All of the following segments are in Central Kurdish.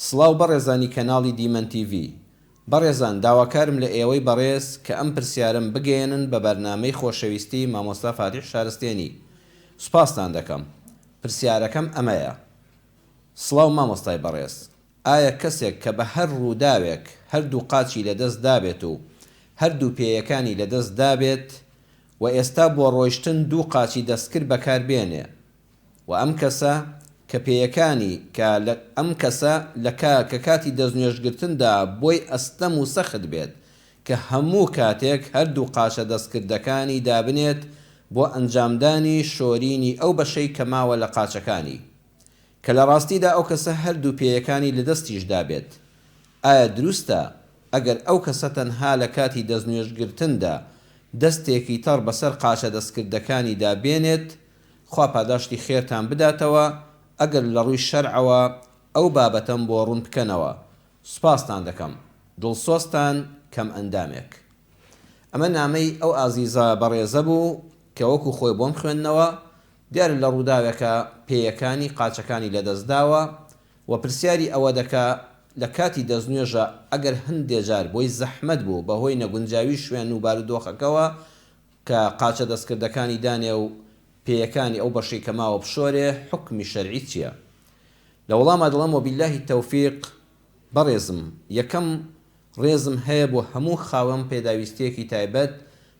سڵاو بەڕێزانی کەناڵی دیمەن تیڤ. بەڕێزان داواکارم لە ئێوەی بەڕێز کە ئەم پرسیارم بگەێنن بە بەرنامەی خۆشەویستی مامۆستا فاتیح شارستێنی. سوپاستان دەکەم. پرسیارەکەم ئەمەیە: سڵاو مامۆستای بەڕێز، ئایا کەسێک کە بە هەر ڕووداوێک هەردوو قاچی لەدەست دابێت و هەردوو پێیەکانی لەدەست دابێت و ئێستا بۆ ڕۆیشتن دوو قاچی دەستکرد بەکاربێنێ و ئەم کەسە کە پێیەکانی ئەم کەسە کە کاتی دەستنوێژگرتندا بۆی ئەستەم و سەخت بێت کە هەموو کاتێک هەردوو قاچە دەستکردەکانی دابنێت بۆ ئەنجامدانی شۆرینی ئەو بەشەی کە ماوە لە قاچەکانی، کە لە ڕاستیدا ئەو کەسە هەردوو پێیەکانی لە دەستیشدا بێت. ئایا دروستە ئەگەر ئەو کەسە تەنها لە کاتی دەستنوێژگرتندا دەستێکی تەڕ بەسەر قاچە دەستکردەکانی دابێنێت؟ خوا پاداشتی خێرتان بداتەوە ئەگەر لە ڕووی شەرعەوە ئەو بابەتەم بۆ ڕوون بکەنەوە. سوپاستان دەکەم. دڵسۆستان کەم ئەندامێک. ئەمە نامەی ئەو ئازیزە بەڕێزە بوو کە وەکو خۆی بۆم خوێندنەوە دیارە لە ڕووداوێکە پێیەکانی قاچەکانی لەدەستداوە و پرسیاری ئەوە دەکا لە کاتی دەستنوێژە ئەگەر هەندێک جار بۆی زەحمەت بوو بەهۆی نەگونجاوی شوێن و بارودۆخەکەوە کە قاچە دەستکردەکانی دانێ و پێیەکانی ئەو بەشەی کە ماوە بشۆرێ، حکمی شەرعی چییە؟ لە وەڵامە دەڵێم وەبیللاهی تەوفیق. بەڕێزم، یەکەم ڕێزم هەیە بۆ هەموو خاوەن پێداویستیەکی تایبەت،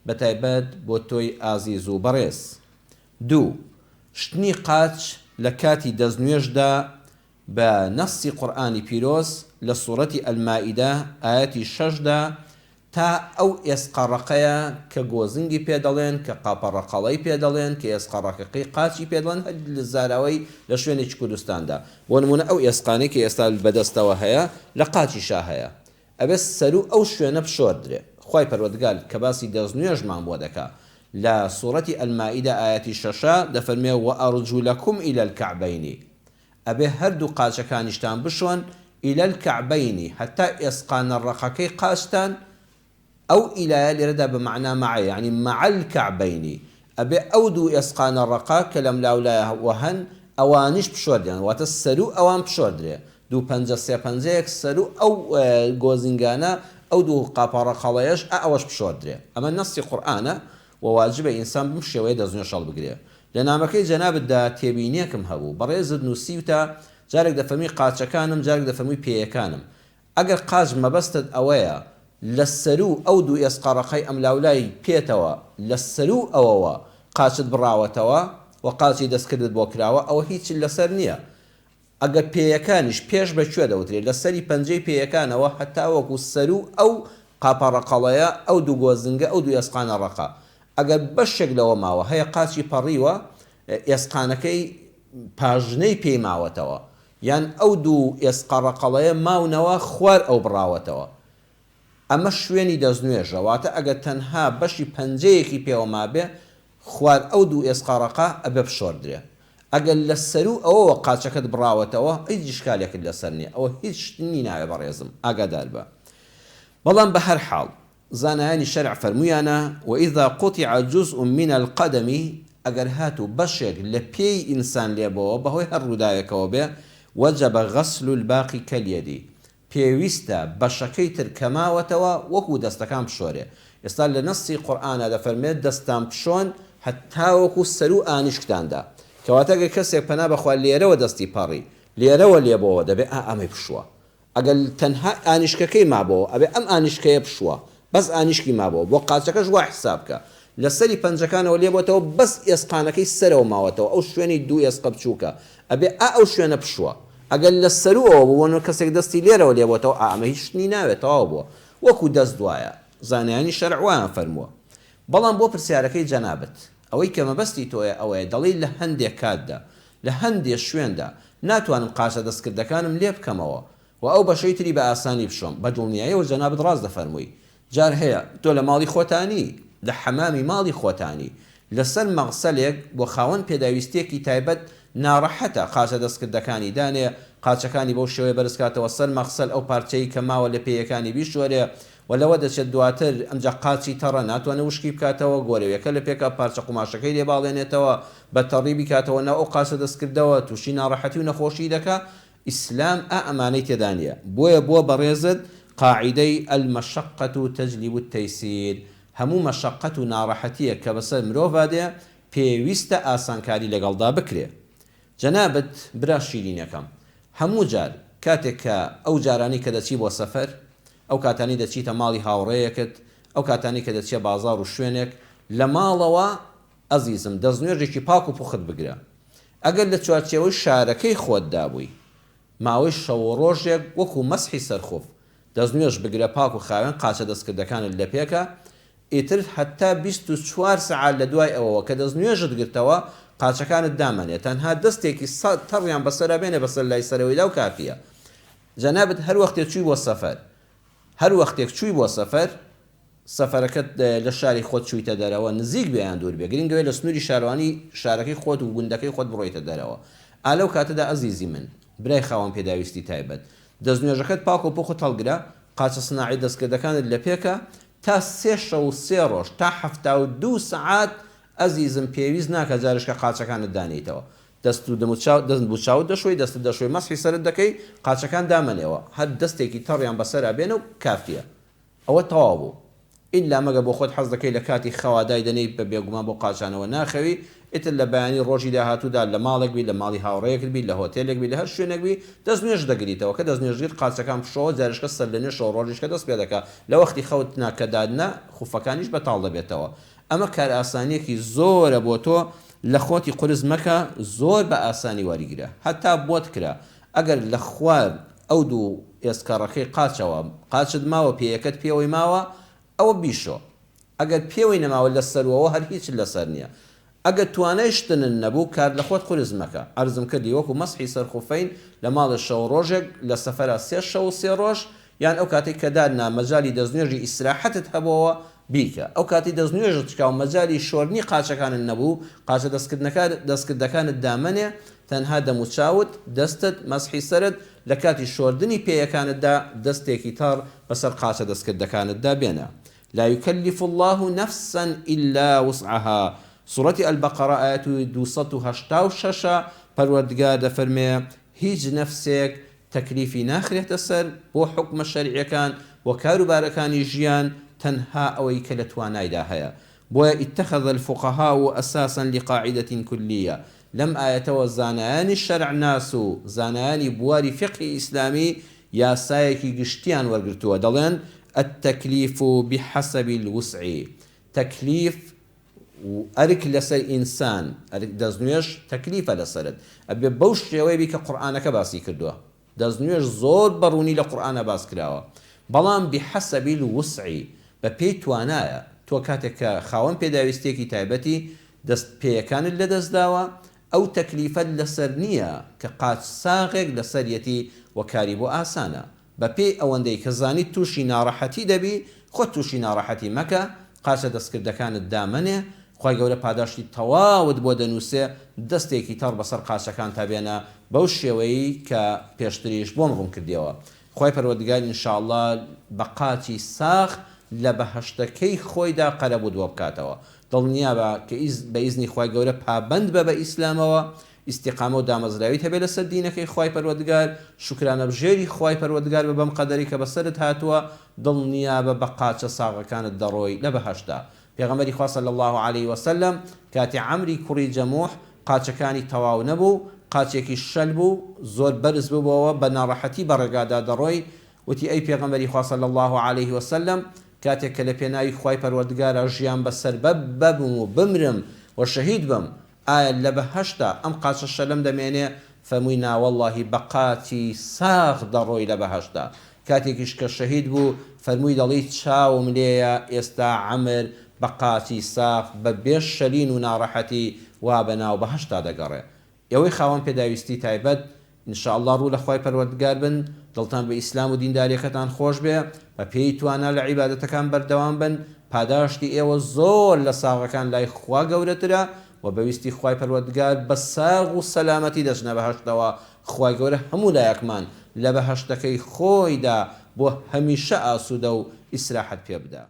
بە تایبەت بۆ تۆی ئازیز و بەڕێز. 2. شتنی قاچ لە کاتی دەستنوێژدا بە نەسی قورئانی پیرۆز لە سوورەتی ئەلمائیدە ئایەتی 6دا تا ئەو ئێسقەڕەقەیە کە گۆزنگی پێ دەڵێن، کە قاپەڕەقەڵەی پێ دەڵێن، کە ئێسقەڕەقەکەی قاچی پێ دەڵێن لە زاراوەی لە شوێنێکی کوردستاندا. بۆ نمونە ئەو ئێسقانەی کە ئێستا بەدەستەوە هەیە لە قاچیشا هەیە، ئەبێ سەرو ئەو شوێنە بشۆردرێ. خوای پەروەردگار کە باسی دەستنوێژمان بۆ دەکا لە سوورەتی ئەلمائیدە ئایەتی 6 دەفەرمێ وەئەڕجولەکم ئیلە الکەعبەین، ئەبێ هەردوو قاچەکانیشتان بشۆن ئیلە الکەعبەین، هەتا ئێسقانە ڕەقەکەی قاچتان. ئەو ئیلایە لێرەدا بە معنى معە، یعنی مع الکەعبەین، ئەبێ ئەو دوو ئێسقانە ڕەقا کە لەم لاولایەوە هەن ئەوانیش بشۆردرێن، واتە سەرو ئەوان بشۆردرێ. 2 پەنجە 3 پەنجەیەک سەرو ئەو گۆزینگانە ئەو دوو قاپەڕەقەڵەیەش ئەوەش بشۆردرێ. ئەمە نەسی قورئانە و واجبە ئینسان بم شێوەیە دەستنوێژ هەڵ بگرێ. لە نامەکەی جەنابتدا تێبینیەکم هەبوو، بەڕێزت نووسیوتە جارێک دەفەرمی قاچەکانم، جارێک دەفەرمی پێیەکانم. ئەگەر قاچ مەبەستت ئەوەیە لە سەرو ئەو دوو ئێسقەڕەقەی ئەم لاولای پێتەوە لە سەرو ئەوەوە قاچت بڕاوەتەوە و قاچی دەستکردت بۆ کراوە، ئەوە هیچ لەسەر نییە. ئەگەر پێیەکانیش پێش بەکوێ دەوترێت لە سەری پەنجەی پێیەکانەوە هەتا وەکو سەرو ئەو قاپەڕەقەڵەیە ئەو دوو گۆزنگە ئەو دوو ئێسقانە ڕەقە. ئەگەر بەشێک لەوە ماوە هەیە قاچی پەڕیوە ئێسقانەکەی پاژنەی پێی ماوەتەوە، یان ئەو دوو ئێسقەڕەقەڵەیە ماونەوە خوار ئەو بڕاوەتەوە، ئەمە شوێنی دەستنوێژە. واتە ئەگەر تەنها بەشی پەنجەیەکی پێوە مابێ خوار ئەو دوو ئێسقەڕەقە ئەبێ بشۆردرێ. ئەگەر لە سەرو ئەوەوە قاچەکەت بڕاوەتەوە هیچ ئیشکالێکت لەسەر نییە، ئەوە هیچ شتنی ناوێ بەڕێزم، ئاگادار بە. بەڵام بە هەر حاڵ زانایانی شەرع فەرموویانە وئیذا قوطع جزء من القدم، ئەگەر هاتوو بەشێک لە پێی ئینسان لێبەوە بەهۆی هەر ڕووداوێکەوە بێ وەجەبە غەسل الباقی کەلیەدی، پێویستە بەشەکەی تر کەماوەتەوە وەکو دەستەکان بشۆرێ. ئێستا لە نەسی قورئانە دەفەرمێت دەستان بشۆن هەتا وەکو سەرو ئانیشکتاندا، کەواتە ئەگەر کەسێک پەنا بەخوا لێرەوە دەستی پەڕی لێرەوە لێبەوە دەبێ ئەمەی بشووە. ئەگەر تەنها ئانیشکەکەی مابەوە ئەبێ ئەم ئانیشکەیە بشووە، بەس ئانیشکی مابەوە بۆ قاچەکەش وا حساب بکە لە سەری پەنجەکانەوە لێبەوەتەوە بەس ئێسقانەکەی سەرەوە ماوەتەوە ئەو شوێنی دوو ئێسقە بچووکە ئەبێ ئەو شوێنە بشووە. ئەگەر لە سەروەوە بوونە کەسێک دەستی لێرەوە لێبەوەتەوە ئەمە هیچ شتنی ناوێتەوە بووە، وەکو دەست دوایە. زانایانی شەرع وایان فەرمووە. بەڵام بۆ پرسیارەکەی جەنابەت ئەوەی کە مەبەستی تۆیە ئەوەیە دەڵی لە هەندێک کاتدا لە هەندێک شوێندا ناتوانم قاچە دەستکردەکانم لێ بکەمەوە و ئەو بەشەی تری بە ئاسانی بشۆم. بە دڵنیاییەوە جەنابەت ڕاست دەفەرمووی. جار هەیە تۆ لە ماڵی خۆتانی، لە حەمامی ماڵی خۆتانی، لەسەر مەغسەلێک بۆ خاوەن پێداویستێکی تایبەت ناڕەحەتە قاچە دەستکردەکانی دانێ، قاچەکانی بەو شێوەیە بەرزکاتەوە سەر مەغسەل ئەو پارچەی کە ماوە لە پێیەکانی بیشوەرێ و لەوە دەچێت دواتر ئەمجا قاچی تەڕە ناتوانێت وشکی بکاتەوە، گۆرەویەکە لە پێکا پارچە قوماشەکەی لێباڵێنێتەوە بە تەڕی بکاتەوە ناو ئەو قاچە دەستکردەوە تووشی ناڕەحەتی و نەخۆشی دەکا. ئیسلام ئەمانەی تێدا نیە بۆیە بۆ بەڕێزت قاعدەی المەشەقەت تەجلیب التەیسیر هەموو مەشەقەت و ناڕەحەتیە کە بەسەر مرۆڤ دێ پێویستە ئاسانکاری لەگەڵدا بکرێ. جەنابەت برا شیرینەکەم هەموو جار کاتێک کە ئەو جارانی کە دەچی بۆ سەفەر ئەو کاتانی دەچیتە ماڵی هاوڕێیەکت ئەو کاتانی کە دەچێت بازار و شوێنێک لە ماڵەوە ئەزیزم دەستنوێژێکی پاک و پوخت بگرە. ئەگەر لە چوارچێوەی شارەکەی خۆتدا بووی ماوەی شەو ڕۆژێک وەکو مەسحی سەرخۆف دەستنوێژ بگرە پاک و خاوێن قاچە دەستکردەکانت لە پێکە ئیتر هەتا 24 سەعات لە دوای ئەوەوە کە دەستنوێژت گرتەوە قاچەکانت دامەنێت تەنها دەستێکی تەڕیان بەسەرا بێنێ بەسەر لای سەرەوەیدا و کافیە. جەنابەت هەر وەختێک چووی بۆ سەفەر هەر وەختێک چووی بۆ سەفەر سەفەرەکەت لە شاری خۆت چوویتە دەرەوە نزیک بێیان دوور بێ گرنگەوەی لە سنووری شارەوانی شارەکەی خۆت و گوندەکەی خۆت بڕۆیتە دەرەوە. ئالەو کاتەدا ئەزیزی من برای خاوەن پێداویستی تایبەت دەستنوێژەکەت پاک و پوخت هەڵگرە قاچە سناعی دەستکردەکانت لە پێکە تا 3 ڕۆژ تا 72 سەعات ئەزیزم پێویست ناکە جارشکە قاچەکانت دانیتەوە دەست بوو چاوت دەشۆی دەست دەشۆی مەسحی سەرت دەکەی قاچەکان دامەنێەوە هەر دەستێکی تەڕیان بەسەرا بێنە و کافیە ئەوە تەواو بوو. ئیلا مەگە بۆ خۆت حەز دەکەی لە کاتی خەوادای دەنەی بە بێگومان بۆ قاچانەوە ناخەوی ئیتر لە بەیانی ڕۆژی داهاتوودا لە ماڵێک بی لە ماڵی هاوڕێیەکت بی لە هۆتێلێک بی لە هەر شوێنێک بی دەستنوێژ دەگریتەوە کە دەستنوێژگیر قاچەکان پشەوە جارشکە سەر لە نوێشەوە ڕۆژیشکە دەست پێ دەکات لە وەختی خەوت ناکەدادنە خوفەکانیش بەتاڵ دەبێتەوە. ئەمە کار ئاسانیەکی زۆرە بۆ تۆ لە خۆتی قورس مەکە زۆر بە ئاسانی وەریگرە هەتا بۆت کرا ئەگەر لە خوار ئەو دوو ئێسکەڕەکەی قاچەوە قاچت ماوە پێیەکەت پێوەی ماوە ئەوە بیشۆ ئەگەر پێوەی نەماوە لە سەرەوە هەر هیچ لەسەر نییە. ئەگەر توانای شتنن نەبوو کار لە خۆت قورس مەکە عەرزم کردی وەکو مەسحی سەرخوفەین لە ماڵە شەو ڕۆژێک لە سەفەرە 3 شەو و 3 ڕۆژ یان ئەو کاتێک کە دادنا مەجای دەستنوێژی ئیسراحەتت هەبەوە بیکە ئەو کاتی دەستنوێژت چکا و مەجای شۆرنی قاچەکانت نەبوو قاچە دەستکردەکانت دامەنێ تەنها دەموچاوت دەستت مەسحی سەرت لە کاتی شۆردنی پێیەکانتدا دەستێکی تاڕ بەسەر قاچە دەستکردەکانتدا بێنە. لا يكلف الله نفسا إلا وسعها سورة البقرة آية 286 پروردگار دەفەرمێ هیچ نەفسێک تەکلیفی ناخرێتە سەر بۆ حکمە شەریعەکان و کاروبارەکانی ژیان تەنها ئەوەی کە لە توانایدا هەیە. بۆیە اتخذ الفقهاء أساسا لقاعدة كلية لەم ئاەتەوە زانایانی شەرع ناس و زانایانی بواری فقهی ئیسلامی یاسایەکی گشتیان وەرگرتووە دەڵێن التكليف بحسب الوسع تكليف وأرك لسر إنسان أرك دزنويش تكليف لسرد أبي بوش جوابي كقرآنك باسي كردوه دزنويش زور بروني لقرآن باس كراوه بلان بحسب الوسع ببيت وانايا تو كاتك خاون بيداويستيكي تايبتي دست بيكان اللي دست داوا أو تكليفا لسرنية كقات ساغق لسريتي وكاريبو آسانا بەپێی ئەوەندەی کە زانیت تووشی ناڕەحەتی دەبی خۆت تووشی ناڕەحەتی مەکە قاچە دەستکردەکانت دامەنێ خی گەورە پاداشتی تەواوت بۆ دەنووسێ دەستێکی تەڕ بەسەر قاچەکان تا بێنە بەو شێوەیە کە پێشتریش بۆم ڕوون کردیەوە. خی پەروەردگار ئینشاءڵڵا بە قاچی ساخ لە بەهەشتەکەی خۆیدا قەرەبوو دووە بکاتەوە دڵنیا بە کە بە ئیزنی خی گەورە پابند بە ئیسلامەوە استقامة و دامەزراویت هەبێ لەسەر دینەکەی خوای پەروەردگار شکرانە بژێری خوای پەروەردگار بە بەم قەدەری کە بەسەرت هاتووە دڵنیا بە قاچە ساغەکانت دەڕۆی لە بەهەشتا. پێغەمبەری خوا صلی الله عليه وسلم کاتی عەمری کوڕی جەموح قاچەکانی تەواو نەبوو قاچێکی شەل بوو زۆر بەرز بووەوە بە ناڕەحەتی بە ڕێگادا دەڕۆی وتی ئەی پێغەمبەری خوا صلی الله عليه وسلم کاتێک کە لە پێناوی خوای پەروەردگارە ژیان بەسەر ببم و بمرم و شەهید بم ئایا لە بەهەشتا ئەم قاچە شەلم دەمێنێ فەمووی ناوەڵڵاهی بە قاچی ساغ دەڕۆی لە بەهەشتا. کاتێکیش کە شەهید بوو فەرمووی دەڵی چاوم لێیە ئێستا عەمر بە قاچی ساغ بە بێ شەلین و ناڕەحەتی وا بەناو بەهەشتا دەگەڕێ. ئەوەی خاوەن پێداویستی تایبەت ئینشاءڵڵا ڕوو لە خوای پەروەردگار بن دڵتان بە ئیسلام و دینداریەکەتان خۆش بێ بە پێی توانە لە عیبادەتەکان بەردەوام بن پاداشتی ئێوە زۆر لە ساغەکان لای خوا گەورەترە و بەویستی خوای پەروەردگار بە ساغ و سەلامەتی دەچنە بەهەشتەوە خوای گەورە هەموو لایەکمان لە بەهەشتەکەی خۆیدا بۆ هەمیشە ئاسوودە و ئیسراحەت پێ بدە.